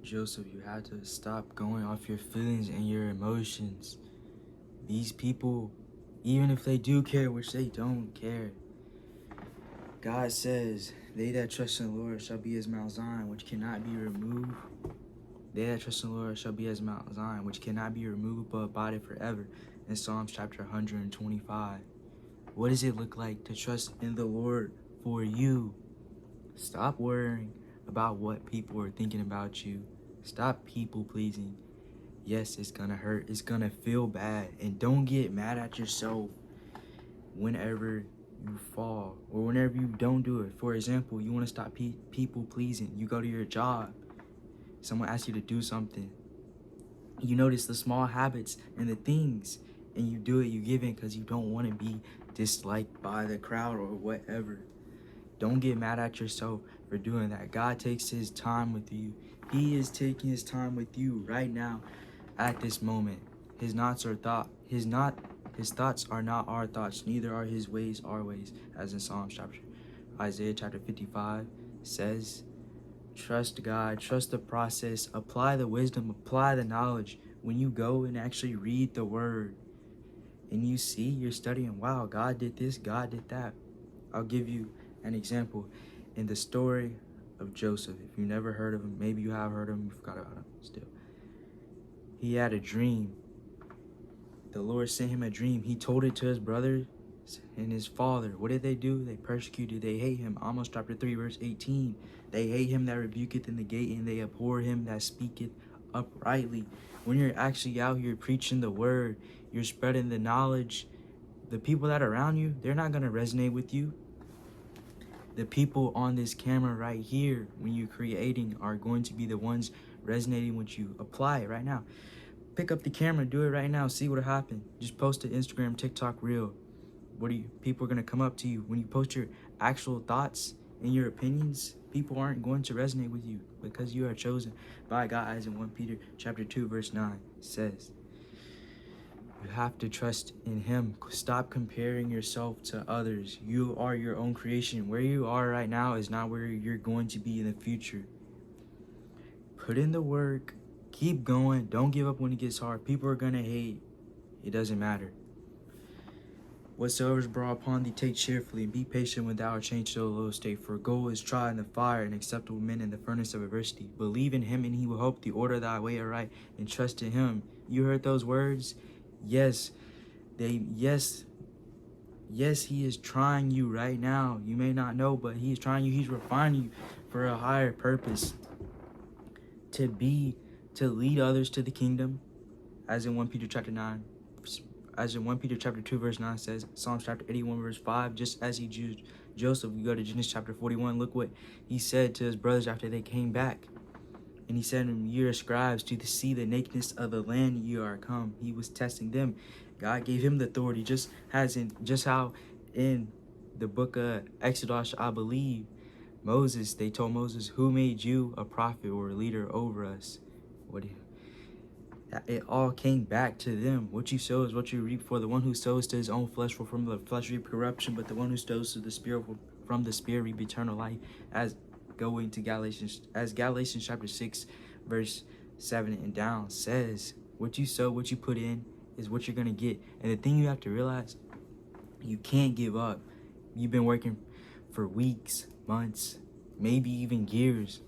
Joseph, you have to stop going off your feelings and your emotions. These people, even if they do care, which they don't care, God says, they that trust in the Lord shall be as Mount Zion, which cannot be removed. They that trust in the Lord shall be as Mount Zion, which cannot be removed but abideth forever. In Psalms chapter 125. What does it look like to trust in the Lord for you? Stop worrying about what people are thinking about you. Stop people pleasing. Yes, it's gonna hurt. It's gonna feel bad. And don't get mad at yourself whenever you fall or whenever you don't do it. For example, you want to stop people pleasing. You go to your job. Someone asks you to do something. You notice the small habits and the things, and you do it. You give in because you don't want to be disliked by the crowd or whatever. Don't get mad at yourself for doing that. God takes his time with you. He is taking his time with you right now at this moment. His thoughts are not our thoughts, neither are his ways our ways, as in Isaiah chapter 55 says. Trust God, trust the process, apply the wisdom, apply the knowledge. When you go and actually read the word and you see, you're studying, wow, God did this, God did that. I'll give you an example in the story of Joseph. If you never heard of him, maybe you have heard of him, you forgot about him still. He had a dream. The Lord sent him a dream. He told it to his brothers and his father. What did they do? They persecuted, they hate him. Amos chapter 3 verse 18. They hate him that rebuketh in the gate, and they abhor him that speaketh uprightly. When you're actually out here preaching the word, you're spreading the knowledge, the people that are around you, they're not going to resonate with you. The people on this camera right here, when you're creating, are going to be the ones resonating with you. Apply it right now. Pick up the camera, do it right now, see what'll happen. Just post an Instagram, TikTok reel. People are gonna come up to you. When you post your actual thoughts and your opinions, people aren't going to resonate with you because you are chosen by God, as in 1 Peter chapter 2 verse 9 says. You have to trust in him. Stop comparing yourself to others. You are your own creation. Where you are right now is not where you're going to be in the future. Put in the work. Keep going. Don't give up when it gets hard. People are going to hate. It doesn't matter. Whatsoever is brought upon thee, take cheerfully, and be patient when thou art changed to a low state. For gold is tried in the fire, and acceptable men in the furnace of adversity. Believe in him, and he will help thee order thy way aright, and trust in him. You heard those words? Yes, yes, he is trying you right now. You may not know, but he is trying you. He's refining you for a higher purpose. To lead others to the kingdom, as in 1 Peter chapter 9. As in 1 Peter chapter 2 verse 9 says, Psalms chapter 81 verse 5, just as he used Joseph. You go to Genesis chapter 41, look what he said to his brothers after they came back. And he said, "Ye are scribes, to see the nakedness of the land ye are come." He was testing them. God gave him the authority, just how in the book of Exodus, I believe, they told Moses, "Who made you a prophet or a leader over us?" It all came back to them. What you sow is what you reap. For the one who sows to his own flesh will from the flesh reap corruption, but the one who sows to the spirit will from the spirit reap eternal life. As Galatians chapter 6 verse 7 and down says, what you sow, what you put in is what you're going to get. And the thing you have to realize, you can't give up. You've been working for weeks, months, maybe even years.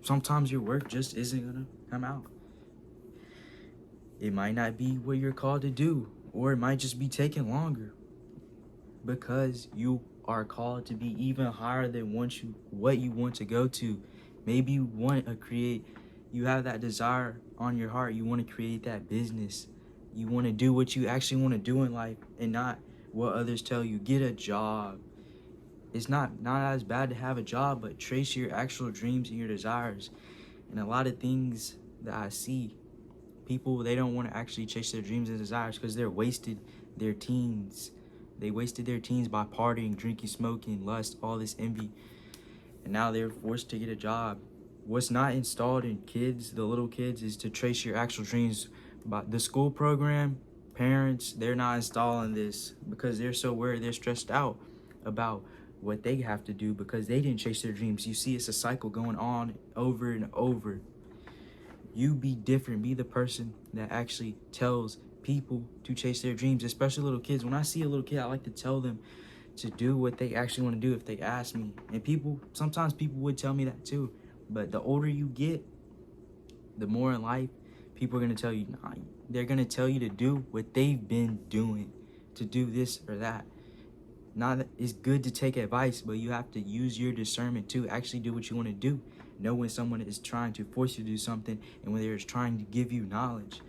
Sometimes your work just isn't going to come out. It might not be what you're called to do, or it might just be taking longer because you are called to be even higher than what you want to go to. Maybe you have that desire on your heart. You want to create that business. You want to do what you actually want to do in life and not what others tell you. Get a job. It's not as bad to have a job, but trace your actual dreams and your desires. And a lot of things that I see, people, they don't want to actually chase their dreams and desires because they're wasted their teens. They wasted their teens by partying, drinking, smoking, lust, all this envy. And now they're forced to get a job. What's not installed in kids, the little kids, is to trace your actual dreams. But the school program, parents, they're not installing this because they're so worried, they're stressed out about what they have to do because they didn't chase their dreams. You see, it's a cycle going on over and over. You be different. Be the person that actually tells people to chase their dreams, especially little kids. When I see a little kid, I like to tell them to do what they actually want to do if they ask me. And sometimes people would tell me that too. But the older you get, the more in life, people are going to tell you, nah, they're going to tell you to do what they've been doing, to do this or that. Not that it's good to take advice, but you have to use your discernment to actually do what you want to do. Know when someone is trying to force you to do something and when they're trying to give you knowledge.